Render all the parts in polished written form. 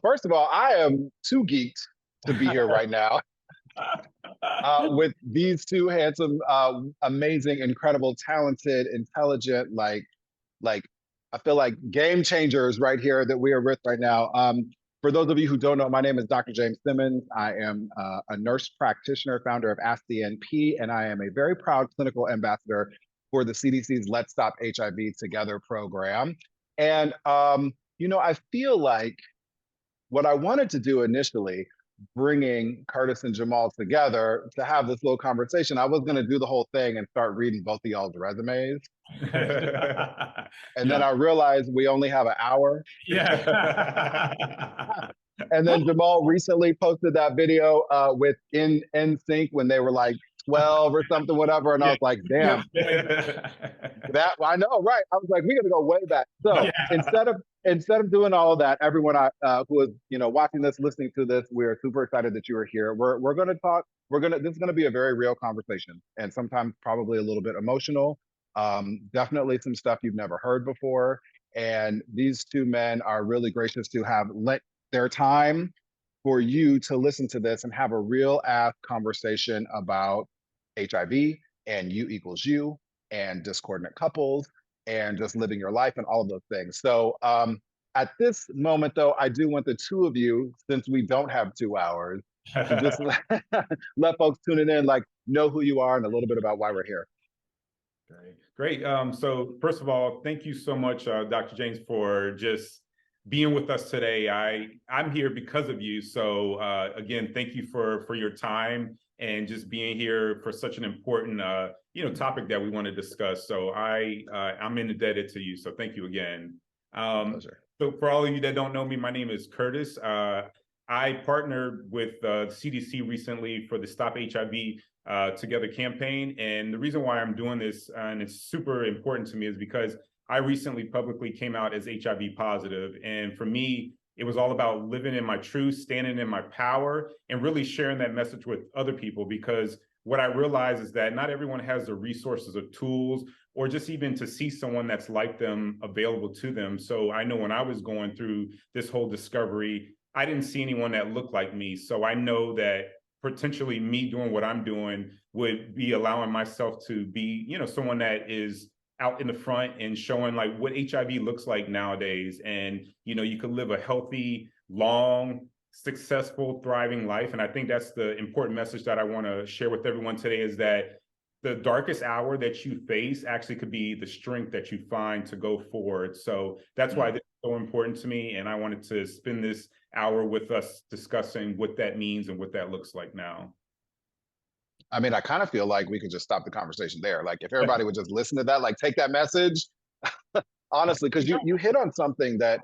First of all, I am too geeked to be here right now with these two handsome, amazing, incredible, talented, intelligent, like I feel like game changers right here that we are with right now. For those of you who don't know, my name is Dr. James Simmons. I am a nurse practitioner, founder of Ask the NP, and I am a very proud clinical ambassador for the CDC's Let's Stop HIV Together program. And I feel like what I wanted to do initially, bringing Curtis and Jamal together to have this little conversation, I was going to do the whole thing and start reading both of y'all's resumes. And then Yeah. I realized we only have an hour. Yeah. And then Jamal recently posted that video with in sync when they were like 12 or something, whatever. And I Yeah. was like, damn, that I know, right? I was like, we're gonna go way back. So Yeah. instead of doing all of that, everyone who is watching this, listening to this, we're super excited that you are here. We're gonna talk. This is gonna be a very real conversation, and sometimes probably a little bit emotional. Definitely some stuff you've never heard before. And these two men are really gracious to have lent their time for you to listen to this and have a real ass conversation about HIV and you equals you and discordant couples and just living your life and all of those things. So at this moment, though, I do want the two of you, since we don't have 2 hours, to just let folks tuning in, like know who you are and a little bit about why we're here. Great. So first of all, thank you so much, Dr. James, for just being with us today. I'm here because of you. So again, thank you for your time and just being here for such an important topic that we want to discuss. So I'm indebted to you. So thank you again. Pleasure. So for all of you that don't know me, my name is Curtis. I partnered with CDC recently for the Stop HIV Together campaign. And the reason why I'm doing this, and it's super important to me, is because I recently publicly came out as HIV positive. And for me, it was all about living in my truth, standing in my power, and really sharing that message with other people. Because what I realize is that not everyone has the resources or tools, or just even to see someone that's like them available to them. So I know when I was going through this whole discovery, I didn't see anyone that looked like me. So I know that potentially me doing what I'm doing would be allowing myself to be, someone that is out in the front and showing like what HIV looks like nowadays. And, you could live a healthy, long, successful, thriving life. And I think that's the important message that I want to share with everyone today, is that the darkest hour that you face actually could be the strength that you find to go forward. So that's why this is so important to me. And I wanted to spend this hour with us discussing what that means and what that looks like now. I mean, I kind of feel like we could just stop the conversation there. Like if everybody would just listen to that, like take that message, honestly, because you hit on something that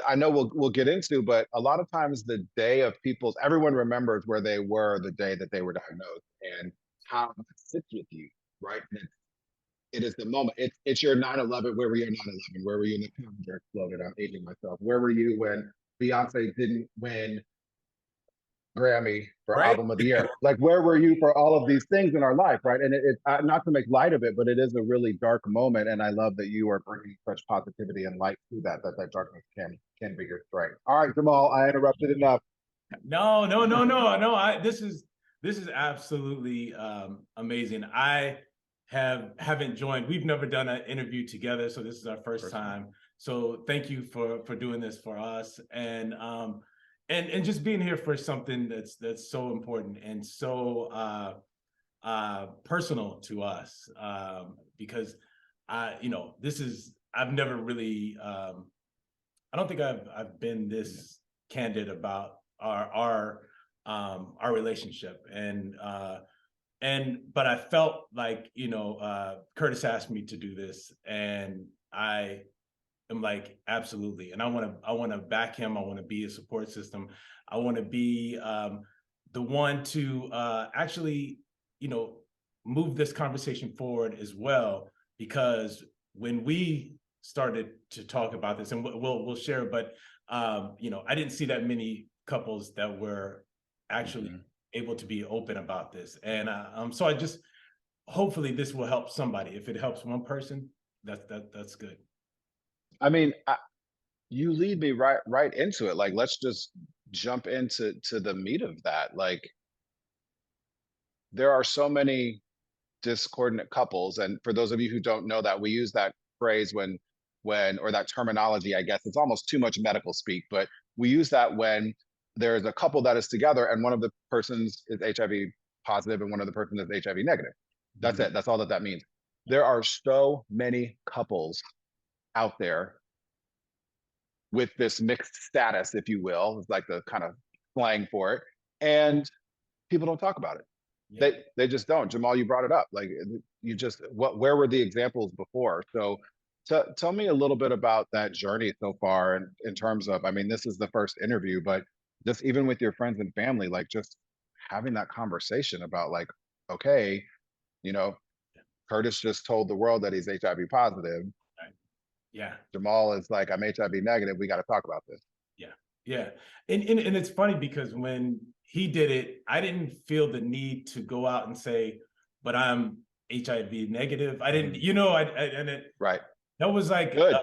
I know we'll get into, but a lot of times the day of everyone remembers where they were the day that they were diagnosed and how it sits with you, right? And it is the moment. It's your 9/11. Where were you 9/11? Where were you when the calendar exploded? I'm aging myself. Where were you when Beyonce didn't win Grammy for Right. album of the year? Like, where were you for all of these things in our life, right? And it's not to make light of it, but it is a really dark moment. And I love that you are bringing such positivity and light to that darkness can be your strength. All right, Jamal, I interrupted enough. No, no, no, no, no. This is absolutely amazing. I haven't joined. We've never done an interview together, so this is our first time. So thank you for doing this for us, and just being here for something that's so important and so personal to us, because I've never really I don't think I've been this candid about our relationship, but I felt like Curtis asked me to do this, and I am like, absolutely. And I want to back him. I want to be a support system. I want to be the one to actually move this conversation forward as well, because when we started to talk about this, and we'll share, but I didn't see that many couples that were actually able to be open about this. And so I just, hopefully this will help somebody. If it helps one person, that's good. I mean, you lead me right into it. Like, let's just jump into the meat of that. Like, there are so many discordant couples, and for those of you who don't know that, we use that phrase when or that terminology, I guess it's almost too much medical speak, but we use that when there's a couple that is together and one of the persons is HIV positive and one of the persons is HIV negative. That's it. That's all that means. There are so many couples out there with this mixed status, if you will. It's like the kind of slang for it. And people don't talk about it. Yeah. They just don't. Jamal, you brought it up. Like, you just, where were the examples before? So tell me a little bit about that journey so far, and in terms of, I mean, this is the first interview, but just even with your friends and family, like, just having that conversation about, like, okay, you know, Curtis just told the world that he's HIV positive. Right. Yeah. Jamal is like, I'm HIV negative. We got to talk about this. Yeah. Yeah. And it's funny because when he did it, I didn't feel the need to go out and say, but I'm HIV negative. I didn't, you know, Right. that was like Good.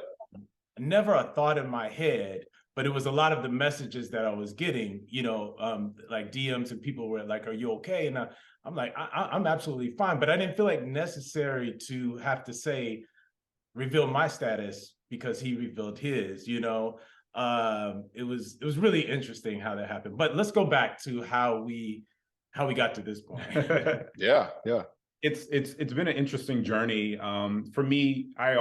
never a thought in my head, but it was a lot of the messages that I was getting, you know, like DMs, and people were like, are you okay? And I'm like, I'm absolutely fine. But I didn't feel like necessary to have to say, reveal my status because he revealed his, you know. It was really interesting how that happened. But let's go back to how we got to this point. Yeah. It's been an interesting journey. For me, I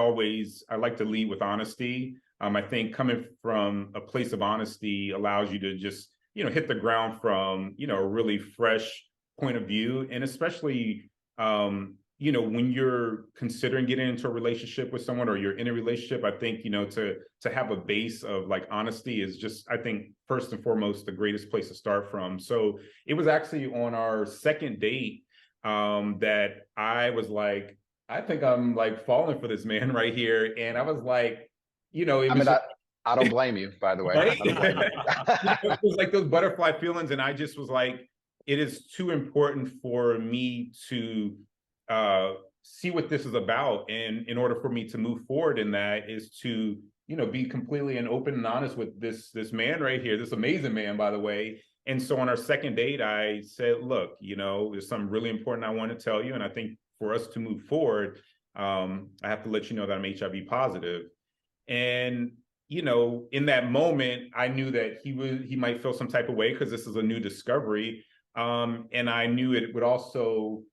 like to lead with honesty. I think coming from a place of honesty allows you to just, you know, hit the ground from, you know, a really fresh point of view. And especially, you know, when you're considering getting into a relationship with someone, or you're in a relationship, I think, you know, to have a base of like honesty is just, I think, first and foremost, the greatest place to start from. So it was actually on our second date that I was like, I think I'm like falling for this man right here. And I was like, you know, I don't blame you, by the way. right? I don't blame you. It was like those butterfly feelings. And I just was like, it is too important for me to see what this is about. And in order for me to move forward in that is to, you know, be completely and open and honest with this man right here, this amazing man, by the way. And so on our second date, I said, look, you know, there's something really important I want to tell you. And I think for us to move forward, I have to let you know that I'm HIV positive. And, you know, in that moment, I knew that he might feel some type of way because this is a new discovery. And I knew it would also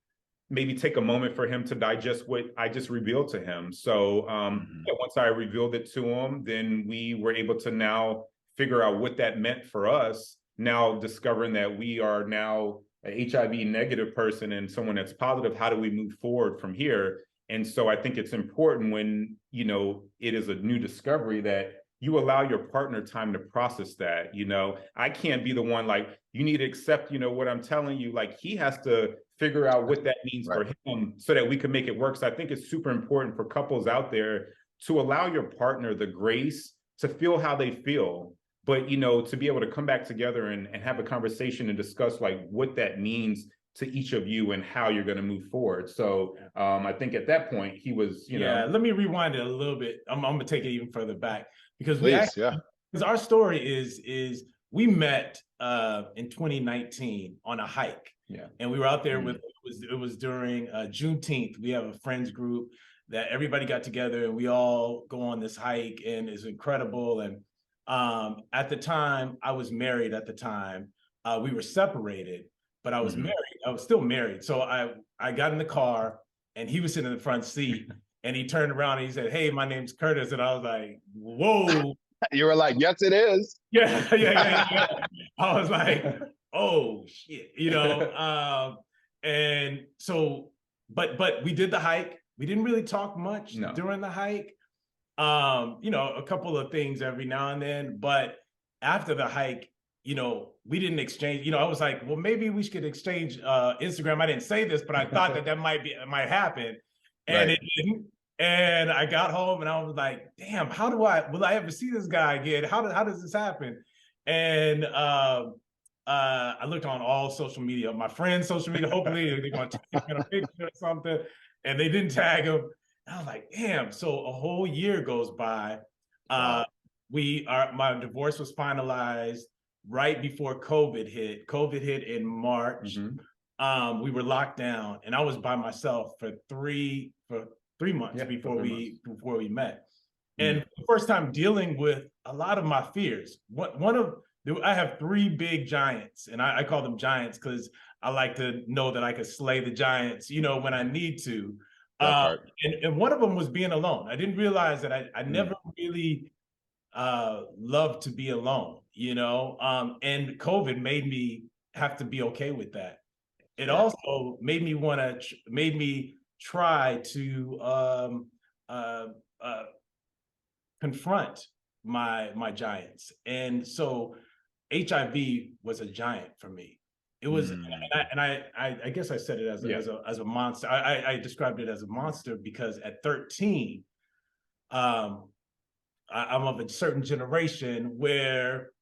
maybe take a moment for him to digest what I just revealed to him. So once I revealed it to him, then we were able to now figure out what that meant for us. Now discovering that we are now an HIV negative person and someone that's positive, how do we move forward from here? And so I think it's important when, you know, it is a new discovery that you allow your partner time to process that. You know, I can't be the one like, you need to accept, you know, what I'm telling you. Like, he has to figure out what that means for him so that we can make it work. So I think it's super important for couples out there to allow your partner the grace to feel how they feel, but, you know, to be able to come back together and have a conversation and discuss like what that means to each of you and how you're going to move forward. So I think at that point he was, you know. Let me rewind it a little bit. I'm going to take it even further back because because our story is we met in 2019 on a hike. Yeah. And we were out there with, it was during Juneteenth. We have a friends group that everybody got together and we all go on this hike, and it's incredible. And at the time, I was married at the time. We were separated, but I was married. I was still married. So I got in the car and he was sitting in the front seat and he turned around and he said, "Hey, my name's Curtis." And I was like, whoa. You were like, yes, it is. Yeah. I was like, oh shit, you know. And so, but we did the hike. We didn't really talk much during the hike. You know, a couple of things every now and then, but after the hike, you know, we didn't exchange. You know, I was like, well, maybe we should exchange Instagram. I didn't say this, but I thought that might happen, and it didn't. And I got home and I was like, damn, will I ever see this guy again? How does this happen? And I looked on all social media, my friends' social media, hopefully they're going to take a picture or something, and they didn't tag him. And I was like, damn. So a whole year goes by. my divorce was finalized right before COVID hit. COVID hit in March. We were locked down, and I was by myself for 3 months before we met. And the first time dealing with a lot of my fears. I have 3 big giants, and I call them giants because I like to know that I could slay the giants, when I need to. And one of them was being alone. I didn't realize that I never really loved to be alone, and COVID made me have to be okay with that. It also made me try to confront my giants. And so HIV was a giant for me. It was, and I guess I said it as a monster. I described it as a monster because at 13, I'm of a certain generation where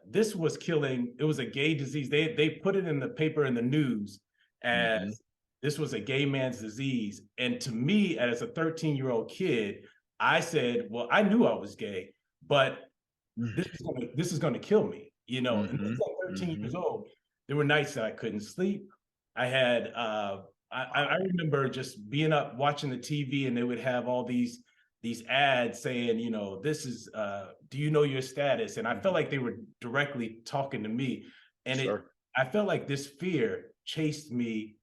this was killing. It was a gay disease. They put it in the paper in the news as this was a gay man's disease. And to me, as a 13-year-old kid, I said, well, I knew I was gay, but this is going to kill me, And at 13 years old, there were nights that I couldn't sleep. I had I remember just being up watching the TV, and they would have all these ads saying, this is do you know your status? And I felt like they were directly talking to me. And I felt like this fear chased me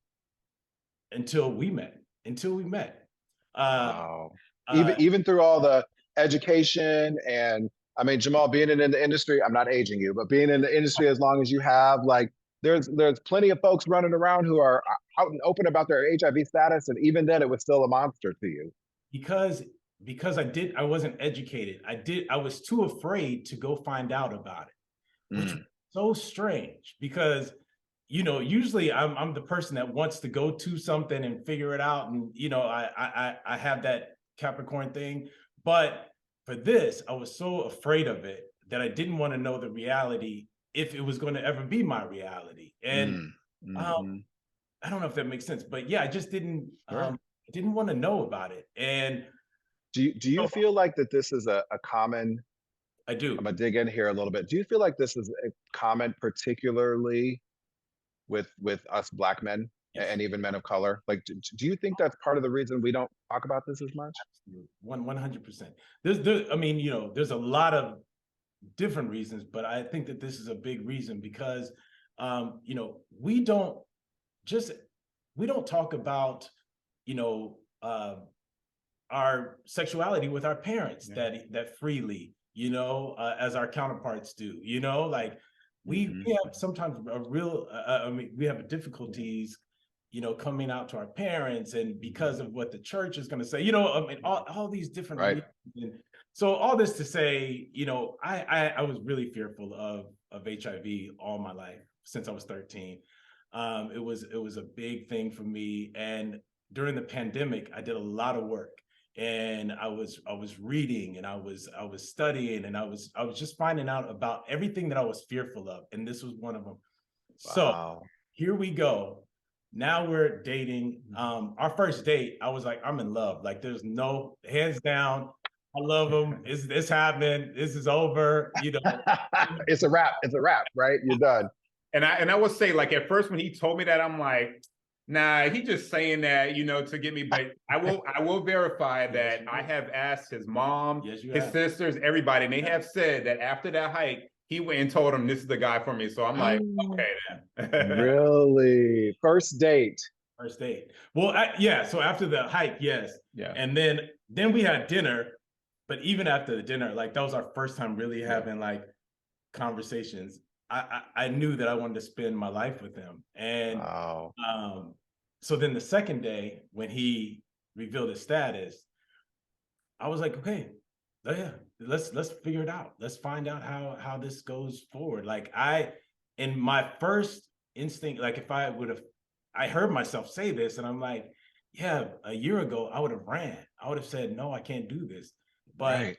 until we met. Wow. Even through all the education and, I mean, Jamal, being in the industry, I'm not aging you, but being in the industry as long as you have, like, there's plenty of folks running around who are out and open about their HIV status, and even then, it was still a monster to you. Because I wasn't educated. I was too afraid to go find out about it, which was so strange because, usually I'm the person that wants to go to something and figure it out. And, I have that Capricorn thing, but for this, I was so afraid of it that I didn't want to know the reality if it was going to ever be my reality. And I don't know if that makes sense, but yeah, I just didn't want to know about it. And do you feel like that this is a common? I do. I'm gonna dig in here a little bit. Do you feel like this is a common, particularly with us Black men and even men of color? Like, do you think that's part of the reason we don't talk about this as much? 100%. There's a lot of different reasons, but I think that this is a big reason because, we don't talk about, our sexuality with our parents that freely, as our counterparts do, like we have sometimes we have difficulties, coming out to our parents, and because of what the church is going to say, all these different reasons. So all this to say, I was really fearful of HIV all my life since I was 13. It was a big thing for me, and during the pandemic, I did a lot of work, and I was reading, and I was studying, and I was just finding out about everything that I was fearful of, and this was one of them. Wow. So here we go. Now we're dating. Our first date, I was like, I'm in love. Like, there's no, hands down, I love him. It's happening. This is over. It's a wrap. It's a wrap, right? You're done. And I would say, like, at first when he told me that, I'm like, nah, he just saying that, to get me. But I will verify that I have asked his mom, his sisters, everybody, and they have said that after that hike, he went and told him this is the guy for me. So I'm like, okay then. Really? First date. First date. Well, yeah. So after the hike, yes. Yeah. And then we had dinner. But even after the dinner, like, that was our first time really having like conversations. I knew that I wanted to spend my life with him. And so then the second day when he revealed his status, I was like, okay, yeah, let's figure it out. Let's find out how this goes forward. Like, in my first instinct, like, if I heard myself say this, and I'm like, yeah, a year ago I would have ran. I would have said, no, I can't do this. But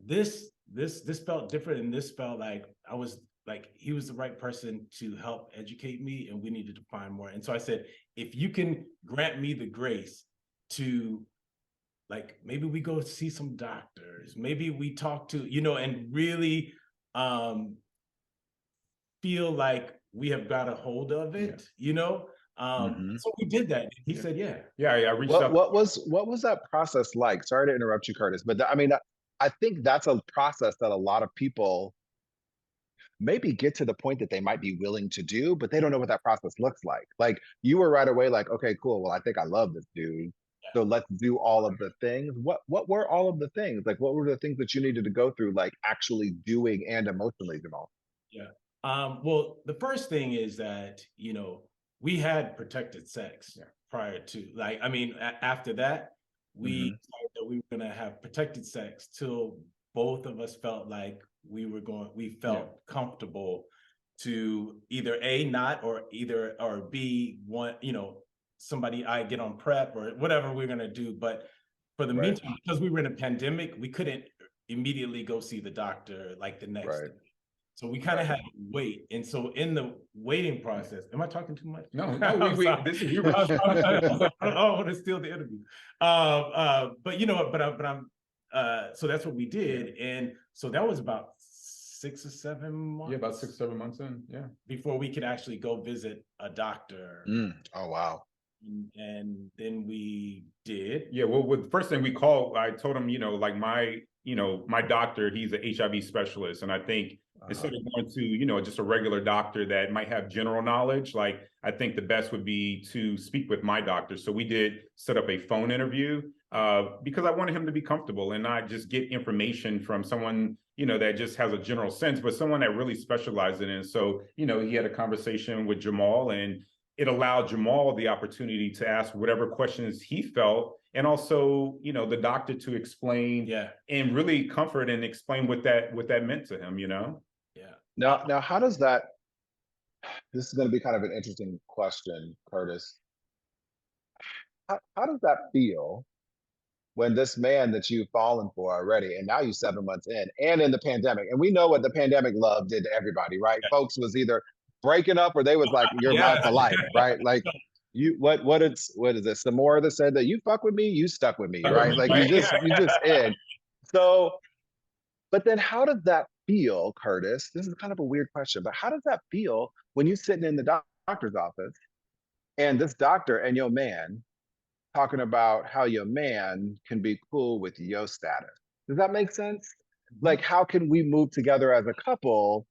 this felt different, and this felt like he was the right person to help educate me, and we needed to find more. And so I said, if you can grant me the grace to like maybe we go see some doctors, maybe we talk to, you know, and really feel like we have got a hold of it, you know? So we did that. He said, yeah. Yeah, I reached out. What was that process like? Sorry to interrupt you, Curtis, but I mean, I think that's a process that a lot of people maybe get to the point that they might be willing to do, but they don't know what that process looks like. Like you were right away, like, okay, cool. Well, I think I love this dude. So let's do all of the things. What were all of the things? Like what were the things that you needed to go through, like actually doing and emotionally, Jamal? Yeah. Well, the first thing is that, you know, we had protected sex prior to, like, I mean, after that, we decided that we were going to have protected sex till both of us felt like we felt comfortable to either A, not, or B, one, you know, somebody I get on PrEP or whatever we're going to do. But for the meantime, because we were in a pandemic, we couldn't immediately go see the doctor like the next day. So we kind of had to wait. And so in the waiting process, am I talking too much? No, this is you. I don't want to steal the interview. But you know what, but I'm so that's what we did. And so that was about 6 or 7 months. Yeah, about 6 or 7 months in. Yeah. Before we could actually go visit a doctor. Oh, wow. And then we did. Yeah, well, the first thing we called, I told him, you know, like my doctor, he's an HIV specialist. And I think instead of going to, you know, just a regular doctor that might have general knowledge, like I think the best would be to speak with my doctor. So we did set up a phone interview because I wanted him to be comfortable and not just get information from someone, you know, that just has a general sense, but someone that really specializes in it. So, you know, he had a conversation with Jamal, and it allowed Jamal the opportunity to ask whatever questions he felt, and also, you know, the doctor to explain and really comfort and explain what that meant to him, you know? Yeah. Now, how does that, this is going to be kind of an interesting question, Curtis. How does that feel when this man that you've fallen for already, and now you're 7 months in, and in the pandemic, and we know what the pandemic love did to everybody, right? Folks was either breaking up or they was like, you're mine for life, right? Like what is it? Samora that said that you fuck with me, you stuck with me, right? Like you just in. So, but then how does that feel, Curtis? This is kind of a weird question, but how does that feel when you're sitting in the doctor's office and this doctor and your man talking about how your man can be cool with your status? Does that make sense? Like, how can we move together as a couple?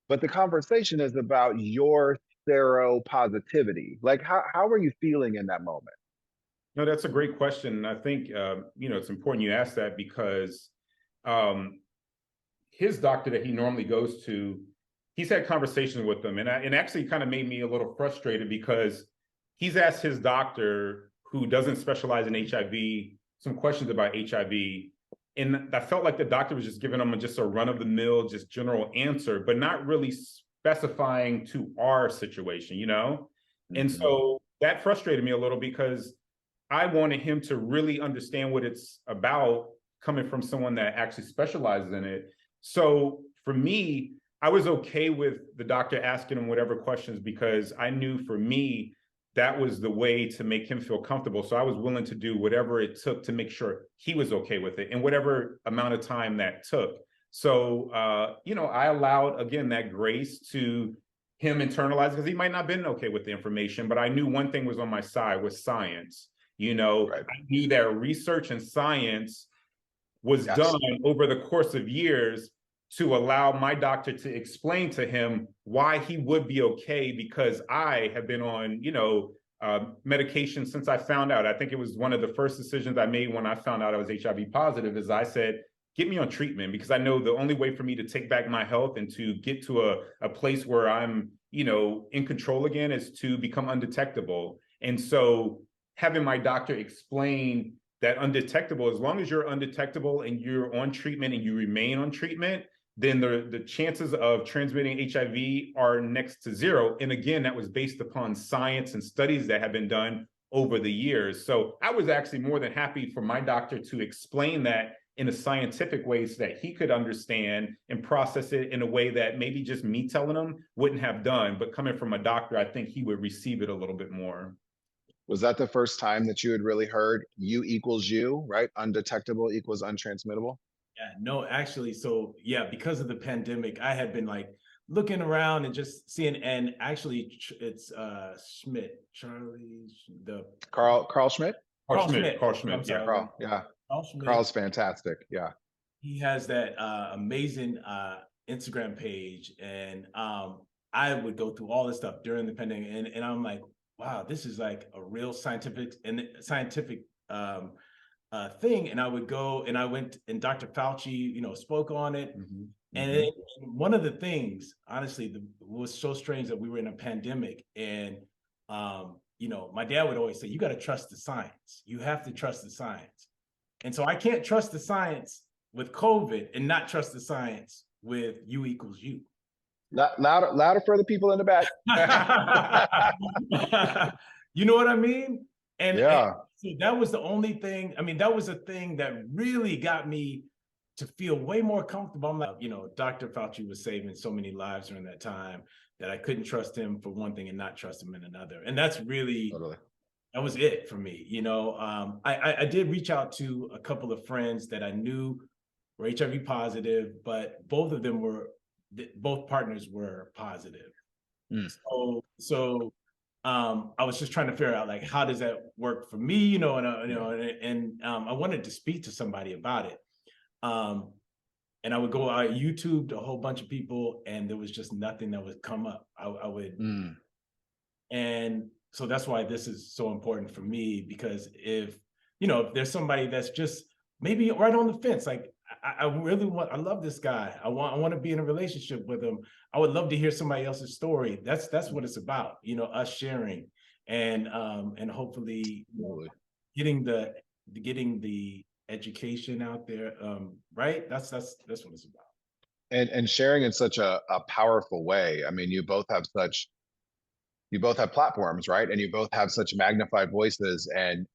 But the conversation is about your seropositivity. Like, how are you feeling in that moment? No, that's a great question. I think, you know, it's important you ask that because his doctor that he normally goes to, he's had conversations with them, and actually kind of made me a little frustrated because he's asked his doctor, who doesn't specialize in HIV, some questions about HIV, and I felt like the doctor was just giving him just a run-of-the-mill, just general answer, but not really specifying to our situation, you know? And so that frustrated me a little because I wanted him to really understand what it's about coming from someone that actually specializes in it. So for me, I was okay with the doctor asking him whatever questions because I knew for me, that was the way to make him feel comfortable. So I was willing to do whatever it took to make sure he was okay with it and whatever amount of time that took. So, you know, I allowed, again, that grace to him internalize because he might not have been okay with the information, but I knew one thing was on my side was science. You know, I knew that research and science was done over the course of years to allow my doctor to explain to him why he would be okay, because I have been on, you know, medication since I found out. I think it was one of the first decisions I made when I found out I was HIV positive is I said, get me on treatment, because I know the only way for me to take back my health and to get to a place where I'm, you know, in control again is to become undetectable. And so having my doctor explain that undetectable, as long as you're undetectable and you're on treatment and you remain on treatment, then the chances of transmitting HIV are next to zero. And again, that was based upon science and studies that have been done over the years. So I was actually more than happy for my doctor to explain that in a scientific way so that he could understand and process it in a way that maybe just me telling him wouldn't have done. But coming from a doctor, I think he would receive it a little bit more. Was that the first time that you had really heard U equals U, right? Undetectable equals untransmittable? Yeah, no, actually, so yeah, because of the pandemic, I had been like looking around and just seeing, and actually, it's Schmidt, the Carl Schmidt? Carl Carl Schmidt, Schmidt. Carl I'm Schmidt, yeah. sorry, Carl, yeah. Carl Schmidt. Carl's fantastic. Yeah. He has that amazing Instagram page, and I would go through all this stuff during the pandemic, and I'm like, wow, this is like a real scientific thing. And I would go, and I went, and Dr. Fauci, spoke on it. Mhm, And mhm. one of the things, honestly, was so strange that we were in a pandemic, and my dad would always say, "You got to trust the science. You have to trust the science." And so I can't trust the science with COVID and not trust the science with U equals U. Louder for the people in the back. You know what I mean? And Yeah. so that was the only thing. I mean, that was a thing that really got me to feel way more comfortable. I'm like, Dr. Fauci was saving so many lives during that time that I couldn't trust him for one thing and not trust him in another. And that's really, Totally. that was it for me. I did reach out to a couple of friends that I knew were HIV positive, but both partners were positive. Mm. So I was just trying to figure out, like, how does that work for me, and I wanted to speak to somebody about it. And I would go, I YouTubed a whole bunch of people, and there was just nothing that would come up. I would, Mm. and so that's why this is so important for me, because if there's somebody that's just maybe right on the fence, like I really I love this guy. I want to be in a relationship with him. I would love to hear somebody else's story. That's what it's about, us sharing, and hopefully Totally. getting the education out there. Right? That's what it's about. And sharing in such a powerful way. I mean, you both have platforms, right? And you both have such magnified voices, and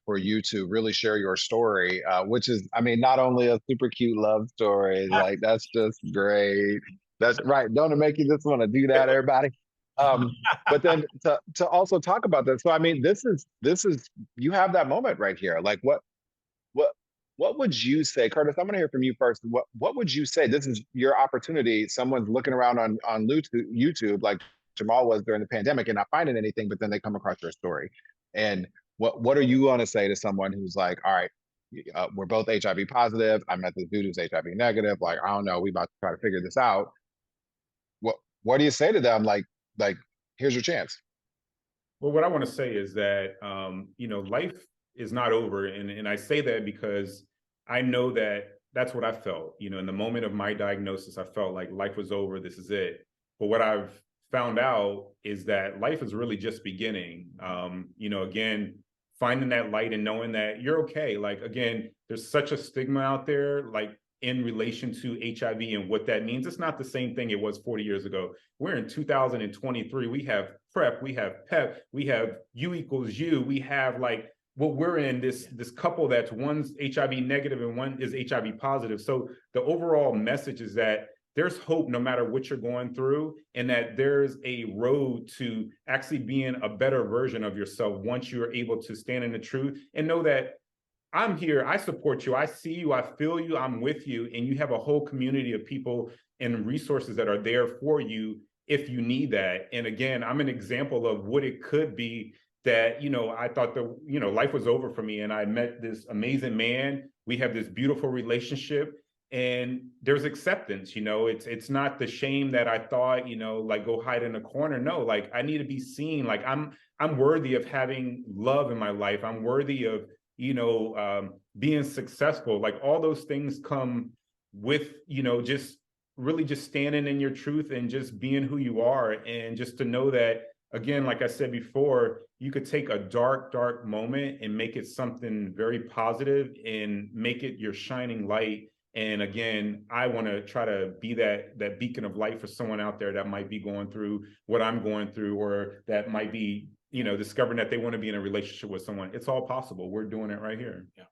for you to really share your story, which is, I mean, not only a super cute love story, like that's just great. That's right. Don't it make you just want to do that, everybody? But then to also talk about this. So I mean, this is you have that moment right here. Like what what would you say, Curtis? I'm going to hear from you first. What would you say? This is your opportunity. Someone's looking around on YouTube, like Jamal was during the pandemic, and not finding anything, but then they come across your story. And what are you going to say to someone who's like, all right, we're both HIV positive. I met this dude who's HIV negative. Like, I don't know. We about to try to figure this out. What do you say to them? Like, here's your chance. Well, what I want to say is that life is not over, and I say that because I know that that's what I felt. In the moment of my diagnosis, I felt like life was over. This is it. But what I've found out is that life is really just beginning. Again, finding that light and knowing that you're okay. Like, again, there's such a stigma out there, like in relation to HIV and what that means. It's not the same thing it was 40 years ago. We're in 2023. We have PrEP, we have PEP, we have U equals U. We have like what we're in, this couple that's one's HIV negative and one is HIV positive. So the overall message is that there's hope no matter what you're going through, and that there's a road to actually being a better version of yourself once you're able to stand in the truth and know that I'm here, I support you, I see you, I feel you, I'm with you, and you have a whole community of people and resources that are there for you if you need that. And again, I'm an example of what it could be that, I thought that, life was over for me, and I met this amazing man. We have this beautiful relationship, and there's acceptance. It's not the shame that I thought, like go hide in a corner. No, like I need to be seen. Like I'm worthy of having love in my life. I'm worthy of being successful. Like all those things come with, just really just standing in your truth and just being who you are. And just to know that, again, like I said before, you could take a dark, dark moment and make it something very positive and make it your shining light. And again, I want to try to be that beacon of light for someone out there that might be going through what I'm going through, or that might be discovering that they want to be in a relationship with someone. It's all possible. We're doing it right here. Yeah.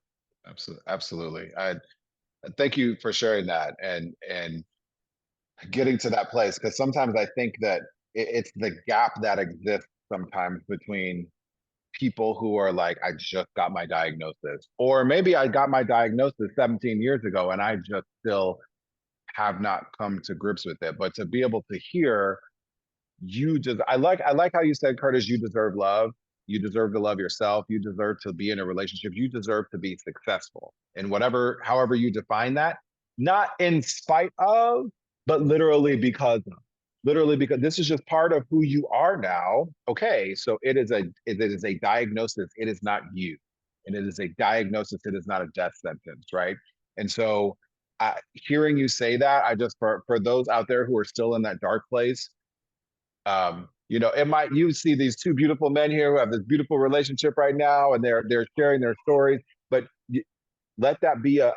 Absolutely. I thank you for sharing that and getting to that place, because sometimes I think that it's the gap that exists sometimes between people who are like, I just got my diagnosis, or maybe I got my diagnosis 17 years ago and I just still have not come to grips with it. But to be able to hear you just, I like how you said, Curtis, you deserve love. You deserve to love yourself. You deserve to be in a relationship. You deserve to be successful in whatever, however you define that, not in spite of, but literally because this is just part of who you are now. Okay, so it is a diagnosis. It is not you, and it is a diagnosis. It is not a death sentence, right? And so, hearing you say that, I just for those out there who are still in that dark place, you know, it might you see these two beautiful men here who have this beautiful relationship right now, and they're sharing their stories, but let that be a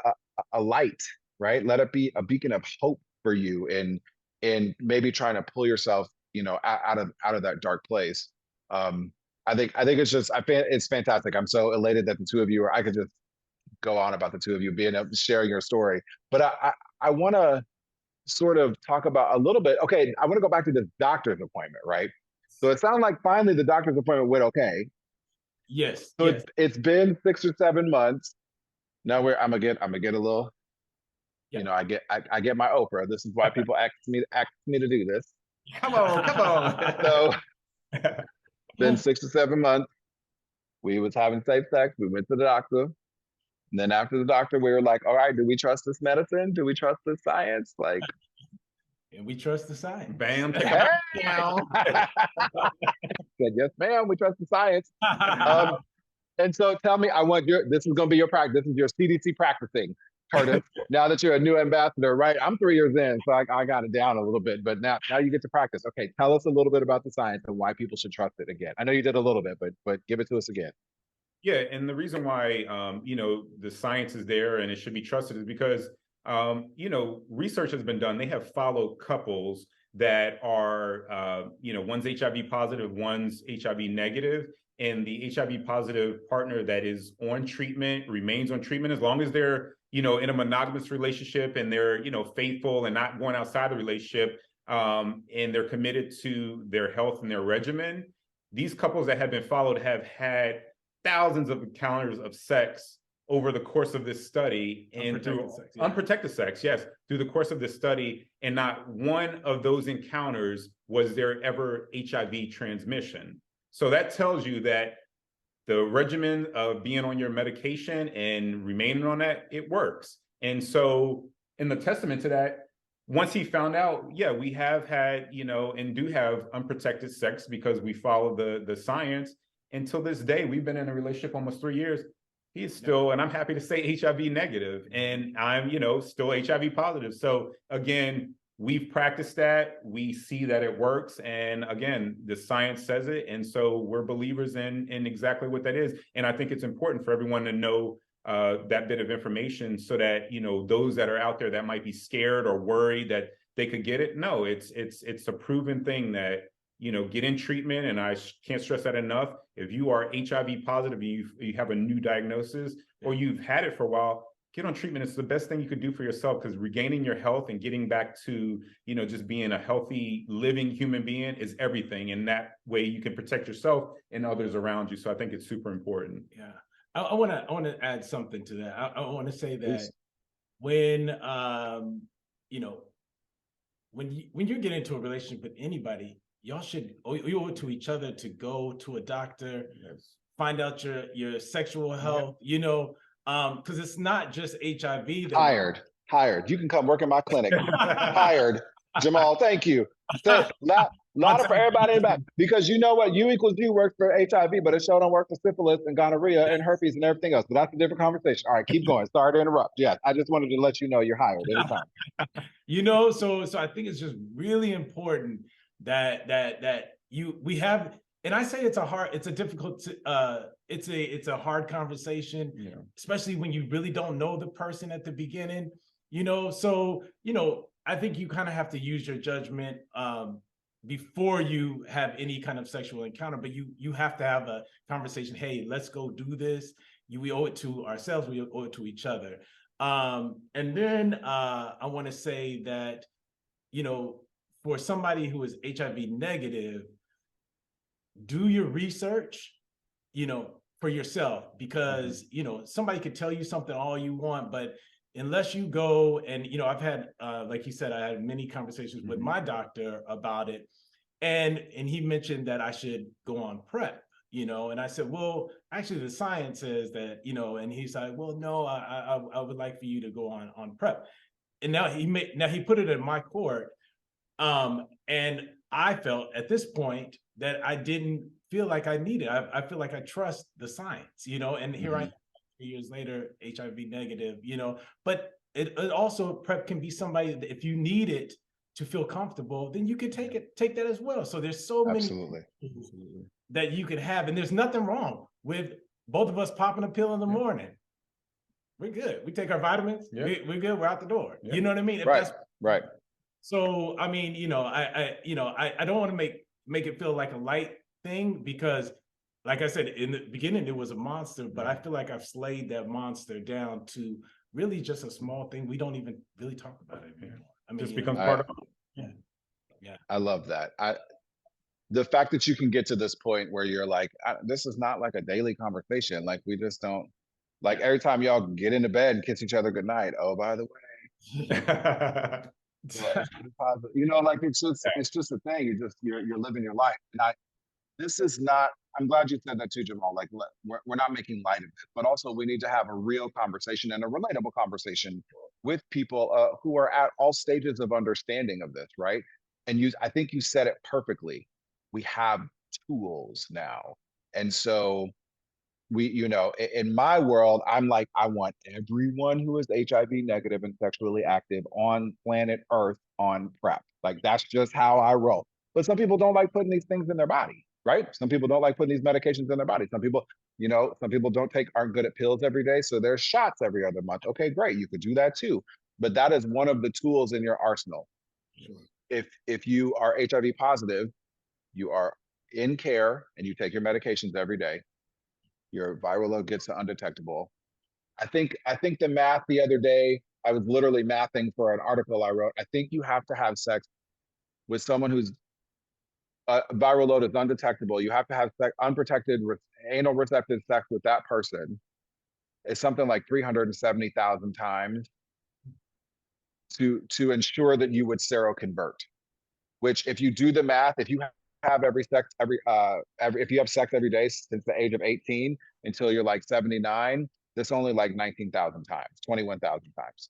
light, right? Let it be a beacon of hope for you in maybe trying to pull yourself, you know, out of that dark place. I think it's just it's fantastic. I'm so elated that the two of you are. I could just go on about the two of you being sharing your story, but I want to sort of talk about a little bit. Okay, I want to go back to this doctor's appointment, right? So it sounds like finally the doctor's appointment went okay. Yes, So yes. it's been 6 or 7 months. Now I'm gonna get a little, Yeah. you know, I get my Oprah. This is why people ask me to do this. Come on, come on. So been 6 or 7 months. We was having safe sex. We went to the doctor. And then after the doctor, we were like, all right, do we trust this medicine? Do we trust this science? Like, And we trust the science. Bam, take hey! it down. Said, yes, ma'am, we trust the science. And so tell me, this is going to be your practice. This is your CDC practicing, Curtis. Now that you're a new ambassador, right? I'm 3 years in, so I got it down a little bit, but now you get to practice. Okay, tell us a little bit about the science and why people should trust it again. I know you did a little bit, but give it to us again. Yeah, and the reason why you know, the science is there and it should be trusted is because you know, research has been done. They have followed couples that are you know, one's HIV positive, one's HIV negative, and the HIV positive partner that is on treatment remains on treatment as long as they're, you know, in a monogamous relationship and they're, you know, faithful and not going outside the relationship, and they're committed to their health and their regimen. These couples that have been followed have had thousands of encounters of sex over the course of this study, and unprotected sex, yes, through the course of this study, and not one of those encounters was there ever HIV transmission. So that tells you that the regimen of being on your medication and remaining on that, it works. And so in the testament to that, once he found out, yeah, we have had, you know, and do have unprotected sex because we follow the science. Until this day, we've been in a relationship almost 3 years. He's still, and I'm happy to say, HIV negative, and I'm, you know, still HIV positive. So again, we've practiced that. We see that it works, and again, the science says it, and so we're believers in exactly what that is. And I think it's important for everyone to know that bit of information, so that, you know, those that are out there that might be scared or worried that they could get it. No, it's a proven thing that, you know, get in treatment. And I can't stress that enough. If you are HIV positive, you have a new diagnosis, or you've had it for a while, get on treatment. It's the best thing you could do for yourself, because regaining your health and getting back to, you know, just being a healthy, living human being is everything. And that way you can protect yourself and others around you. So I think it's super important. Yeah. I want to add something to that. I want to say that when, you know, when you get into a relationship with anybody, y'all should owe it to each other to go to a doctor, find out your sexual health, you know, because it's not just HIV. Hired. You can come work in my clinic. Hired. Jamal, thank you. Lot for everybody in the back. Because you know what? U equals U works for HIV, but it sure don't work for syphilis and gonorrhea and herpes and everything else. But that's a different conversation. All right, keep going. Sorry to interrupt. Yes, I just wanted to let you know you're hired anytime. You know, so I think it's just really important that we have, and I say it's a hard conversation, yeah, especially when you really don't know the person at the beginning, you know. So, you know, I think you kind of have to use your judgment before you have any kind of sexual encounter, but you have to have a conversation. Hey, let's go do this. We owe it to ourselves. We owe it to each other. And then I want to say that, you know, for somebody who is HIV negative, do your research, you know, for yourself, because, you know, somebody could tell you something all you want, but unless you go and, you know, I've had, like you said, I had many conversations with my doctor about it. And he mentioned that I should go on PrEP, you know, and I said, well, actually the science says that, you know, and he's like, well, no, I would like for you to go on PrEP. And now he put it in my court. And I felt at this point that I didn't feel like I needed. I feel like I trust the science, you know, and here I am 3 years later, HIV negative, you know, but it also PrEP can be somebody that if you need it to feel comfortable, then you can take that as well. So there's so many Absolutely. that you can have, and there's nothing wrong with both of us popping a pill in the morning. We're good. We take our vitamins. We're good. We're out the door. You know what I mean? If Right. Right. So, I mean, you know, I don't want to make it feel like a light thing, because like I said, in the beginning, it was a monster, but I feel like I've slayed that monster down to really just a small thing. We don't even really talk about it anymore. I mean, just becomes part of I love that. The fact that you can get to this point where you're like, this is not like a daily conversation. Like we just don't, like every time y'all get into bed and kiss each other goodnight. Oh, by the way, you know, like it's just a thing. You're living your life. And this is not, I'm glad you said that too, Jamal. Like we're not making light of it, but also we need to have a real conversation and a relatable conversation with people who are at all stages of understanding of this, right? And I think you said it perfectly. We have tools now. And so you know, in my world, I'm like, I want everyone who is HIV negative and sexually active on planet Earth on PrEP. Like that's just how I roll. But some people don't like putting these things in their body, right? Some people don't like putting these medications in their body. Some people, you know, some people aren't good at pills every day. So there's shots every other month. Okay, great. You could do that too. But that is one of the tools in your arsenal. If you are HIV positive, you are in care and you take your medications every day, your viral load gets to undetectable. I think the math the other day, I was literally mathing for an article I wrote. I think you have to have sex with someone whose viral load is undetectable. You have to have unprotected anal receptive sex with that person. It's something like 370,000 times to ensure that you would seroconvert. Which, if you do the math, if you have if you have sex every day since the age of 18 until you're like 79, that's only like 19,000 times, 21,000 times.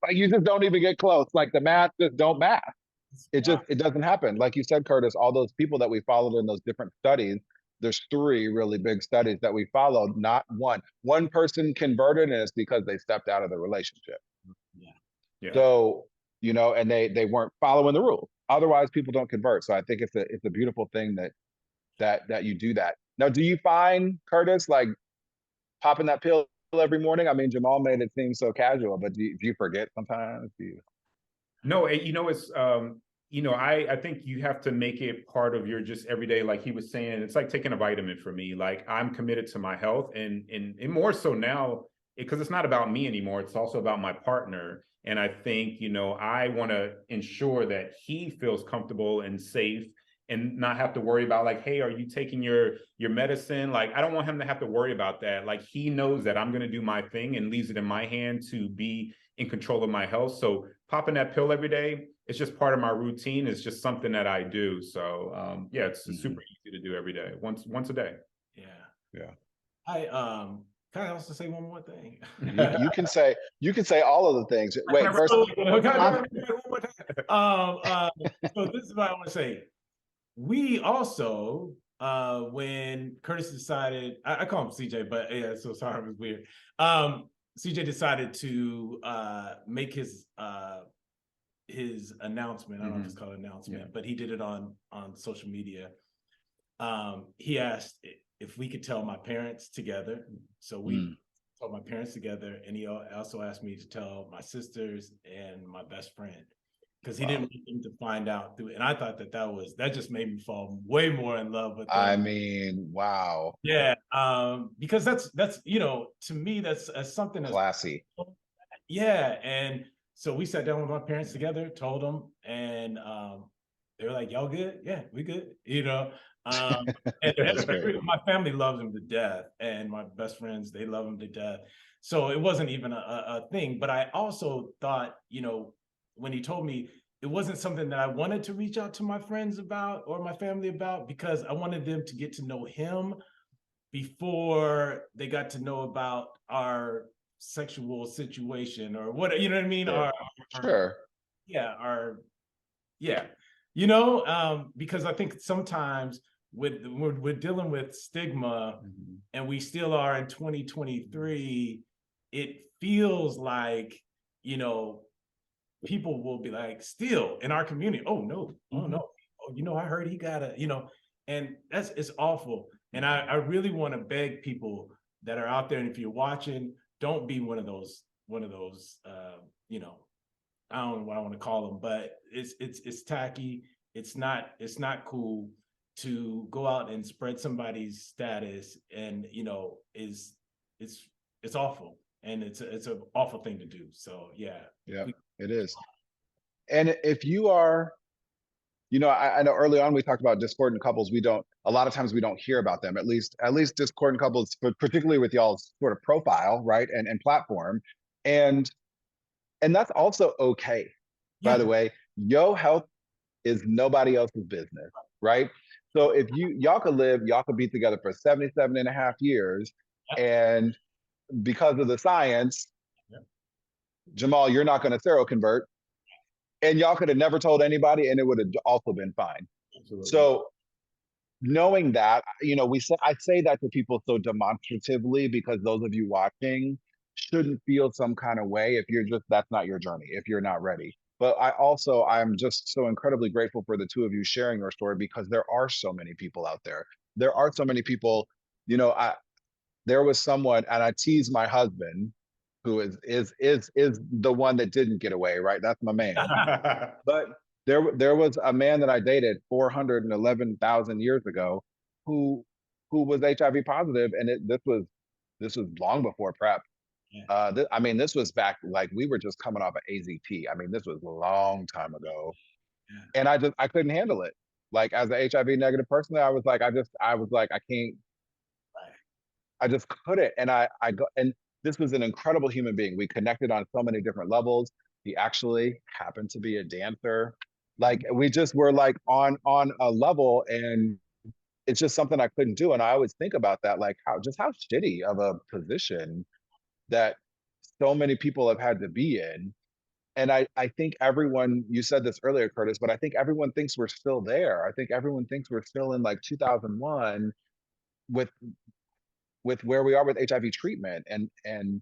Like you just don't even get close. Like the math just don't math. It doesn't happen. Like you said, Curtis, all those people that we followed in those different studies, there's 3 really big studies that we followed, not one. One person converted, and it's because they stepped out of the relationship. So, you know, and they weren't following the rules. Otherwise, people don't convert. So I think it's a beautiful thing that you do that. Now, do you find, Curtis, like popping that pill every morning? I mean, Jamal made it seem so casual, but do you forget sometimes? No, you know, it's you know, I think you have to make it part of your just everyday, like he was saying, it's like taking a vitamin for me. Like I'm committed to my health and more so now, because it's not about me anymore. It's also about my partner. And I think, you know, I want to ensure that he feels comfortable and safe and not have to worry about like, hey, are you taking your medicine? Like, I don't want him to have to worry about that. Like he knows that I'm going to do my thing and leaves it in my hand to be in control of my health. So popping that pill every day, it's just part of my routine. It's just something that I do. So yeah, it's super easy to do every day, once a day. Yeah. I can I also say one more thing? You can say all of the things. Wait, first. So this is what I want to say. We also, when Curtis decided, I call him CJ, but yeah, so sorry, it was weird. CJ decided to make his announcement. I don't know if it's called announcement, but he did it on social media. He asked if we could tell my parents together. So we told my parents together, and he also asked me to tell my sisters and my best friend, because he didn't want them to find out through. And I thought that just made me fall way more in love with them. I mean, wow. Yeah, because that's you know, to me that's something that's classy. Yeah, and so we sat down with my parents together, told them, and they were like, y'all good? Yeah, we good. You know, and That's great. my family loves him to death, and my best friends, they love him to death. So it wasn't even a thing. But I also thought, you know, when he told me, it wasn't something that I wanted to reach out to my friends about or my family about, because I wanted them to get to know him before they got to know about our sexual situation or what, you know what I mean? Sure. Our Sure. yeah, our yeah, you know, because I think sometimes we're dealing with stigma, Mhm. and we still are in 2023. It feels like, you know, people will be like, still in our community, oh no, oh no, oh, you know, I heard he got a, you know, and that's, it's awful. And I really want to beg people that are out there, and if you're watching, don't be one of those you know, I don't know what I want to call them, but it's tacky. It's not cool to go out and spread somebody's status, and you know, it's it's awful, and it's an awful thing to do. So yeah, Yeah, we, it is. And if you are, I know early on we talked about discordant couples. We don't, a lot of times we don't hear about them, at least discordant couples, but particularly with y'all's sort of profile, right? And platform. And that's also okay. By the yeah, way, your health is nobody else's business, right? So if y'all could be together for 77 and a half years, yeah, and because of the science, yeah, Jamal, you're not going to seroconvert, and y'all could have never told anybody, and it would have also been fine. Absolutely. So knowing that, I say that to people so demonstratively because those of you watching shouldn't feel some kind of way if that's not your journey, if you're not ready. But I'm just so incredibly grateful for the two of you sharing your story, because there are so many people out there. There are so many people, I there was someone, and I tease my husband, who is the one that didn't get away, right? That's my man. But there was a man that I dated 411,000 years ago, who was HIV positive, and this was long before PrEP. yeah, I mean, this was back, like, we were just coming off of AZT. I mean, this was a long time ago, yeah, and I couldn't handle it. Like, as an HIV negative person, I was like, I can't, right, I just couldn't. And I go, and this was an incredible human being. We connected on so many different levels. He actually happened to be a dancer. Like, we just were like on a level, and it's just something I couldn't do. And I always think about that, like, how shitty of a position that so many people have had to be in. And I think everyone, you said this earlier, Curtis, but I think everyone thinks we're still there. I think everyone thinks we're still in like 2001 with where we are with HIV treatment, and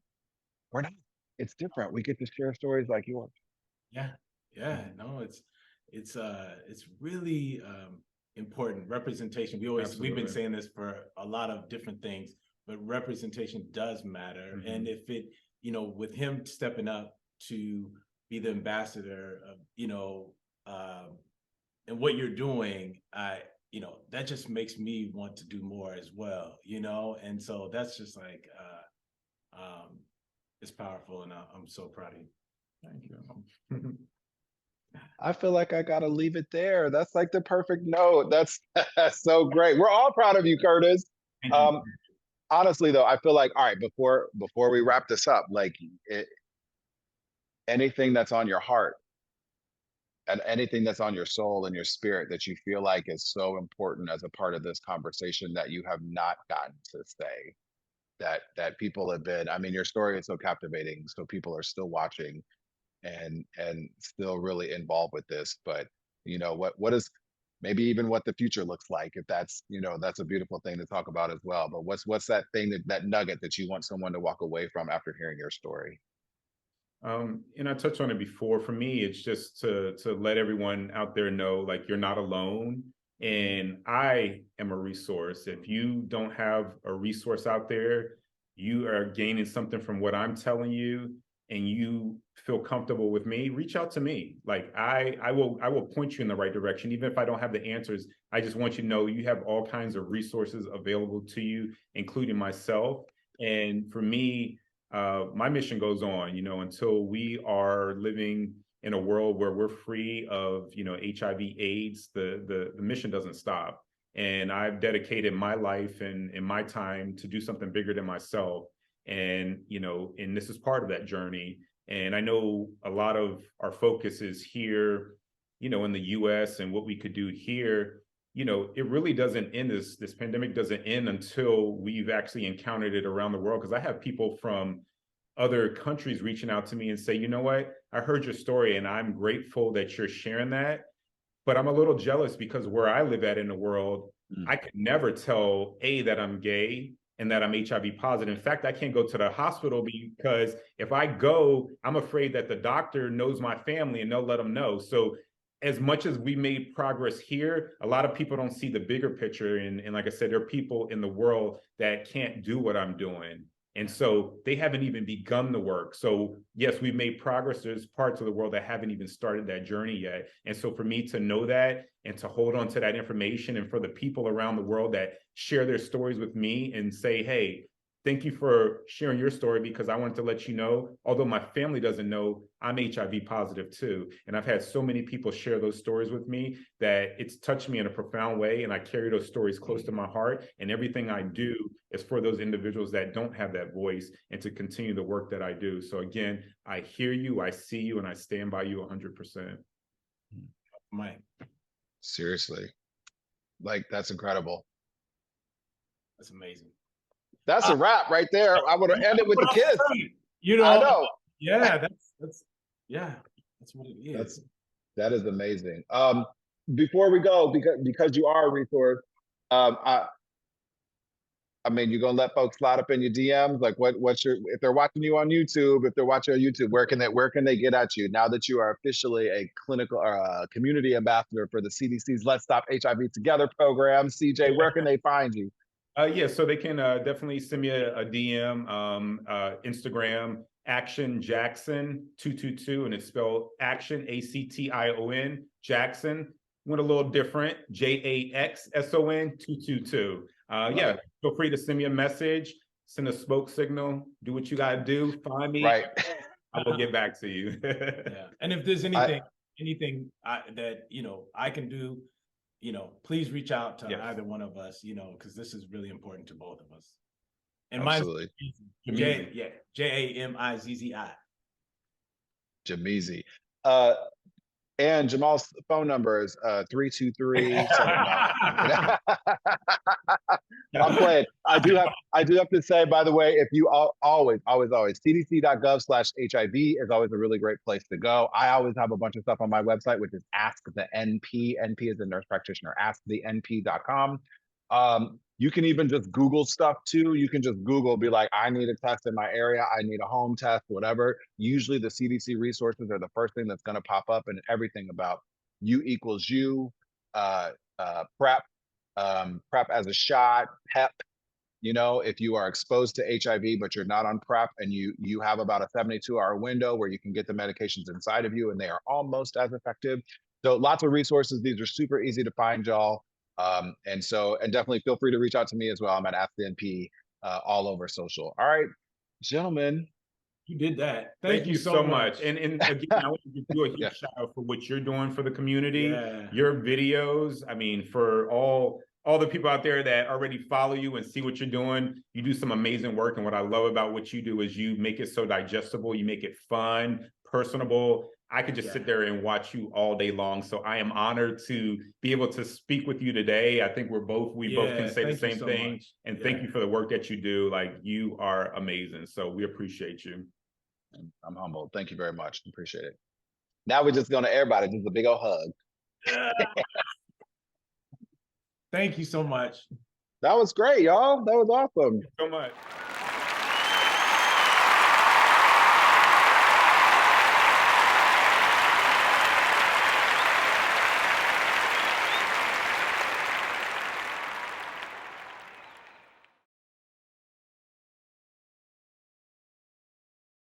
we're not. It's different. We get to share stories like yours. yeah, yeah. No, it's really important. Representation. We've been Absolutely. saying this for a lot of different things, but representation does matter. And if it, you know, with him stepping up to be the ambassador of, you know, and what you're doing, you know, that just makes me want to do more as well, you know. And so that's just like it's powerful, and I'm so proud of you. Thank you. I feel like I gotta leave it there. That's like the perfect note. That's so great. We're all proud of you, Curtis. Thank you. Um, Honestly, though, I feel like, all right, before we wrap this up, like, anything that's on your heart and anything that's on your soul and your spirit that you feel like is so important as a part of this conversation that you have not gotten to say, that people have been. I mean, your story is so captivating, so people are still watching and still really involved with this. But what is, maybe even what the future looks like, if that's a beautiful thing to talk about as well. But what's that thing, that nugget that you want someone to walk away from after hearing your story? And I touched on it before. For me, it's just to let everyone out there know, like, you're not alone, and I am a resource. If you don't have a resource out there, you are gaining something from what I'm telling you, and you feel comfortable with me, reach out to me. Like, I will point you in the right direction, even if I don't have the answers. I just want you to know you have all kinds of resources available to you, including myself. And for me, my mission goes on, until we are living in a world where we're free of, HIV, AIDS, the mission doesn't stop. And I've dedicated my life and my time to do something bigger than myself. And, and this is part of that journey. And I know a lot of our focus is here, in the US and what we could do here. It really doesn't end, this pandemic doesn't end until we've actually encountered it around the world. Because I have people from other countries reaching out to me and say, you know what, I heard your story and I'm grateful that you're sharing that. But I'm a little jealous because where I live at in the world, I could never tell that I'm gay and that I'm HIV positive. In fact, I can't go to the hospital because if I go, I'm afraid that the doctor knows my family and they'll let them know. So as much as we made progress here, a lot of people don't see the bigger picture. And like I said, there are people in the world that can't do what I'm doing. And so they haven't even begun the work. So yes, we've made progress. There's parts of the world that haven't even started that journey yet. And so for me to know that and to hold on to that information, and for the people around the world that share their stories with me and say, hey, thank you for sharing your story, because I wanted to let you know, although my family doesn't know, I'm HIV positive too. And I've had so many people share those stories with me that it's touched me in a profound way. And I carry those stories close to my heart. And everything I do is for those individuals that don't have that voice and to continue the work that I do. So again, I hear you, I see you, and I stand by you 100%. Mike. Seriously. Like, that's incredible. That's amazing. That's a wrap right there. I would have ended with the kiss. I know. Yeah, that's what it is. That is amazing. Before we go, because you are a resource, I mean, you're gonna let folks slide up in your DMs. Like, what's your, if they're watching you on YouTube, if they're watching on YouTube, where can they get at you now that you are officially a clinical community ambassador for the CDC's Let's Stop HIV Together program? CJ, where can they find you? Yeah, so they can definitely send me a DM, Instagram, Action Jackson 222, and it's spelled Action ACTION Jackson. Went a little different, JAXSON 222. Yeah, feel free to send me a message, send a smoke signal, do what you gotta do, find me. Right. I will get back to you. Yeah, and if there's anything that I can do, please reach out to either one of us, because this is really important to both of us. And absolutely. Mine's JAMIZZI. Jamizi. And Jamal's phone number is 323. I'm playing. I do have to say, by the way, if you always, cdc.gov/HIV is always a really great place to go. I always have a bunch of stuff on my website, which is Ask the NP. NP is a nurse practitioner. AskTheNP.com. You can even just Google stuff too. You can just Google, be like, I need a test in my area. I need a home test, whatever. Usually the CDC resources are the first thing that's going to pop up, and everything about U equals U, PrEP, PrEP as a shot, PEP. If you are exposed to HIV, but you're not on PrEP, and you have about a 72-hour window where you can get the medications inside of you, and they are almost as effective. So lots of resources. These are super easy to find, y'all. And definitely feel free to reach out to me as well. I'm at AskTheNP all over social. All right, gentlemen. You did that. Thank you so much. And again, I want to give you a huge shout out for what you're doing for the community. Yeah. Your videos, I mean, for all the people out there that already follow you and see what you're doing, you do some amazing work. And what I love about what you do is you make it so digestible, you make it fun, personable. I could just sit there and watch you all day long. So I am honored to be able to speak with you today. I think we both can say the same thing. And thank you for the work that you do. Like, you are amazing. So we appreciate you. I'm humbled. Thank you very much. Appreciate it. Now we're just going to everybody, just a big old hug. Thank you so much. That was great, y'all. That was awesome. Thank you so much.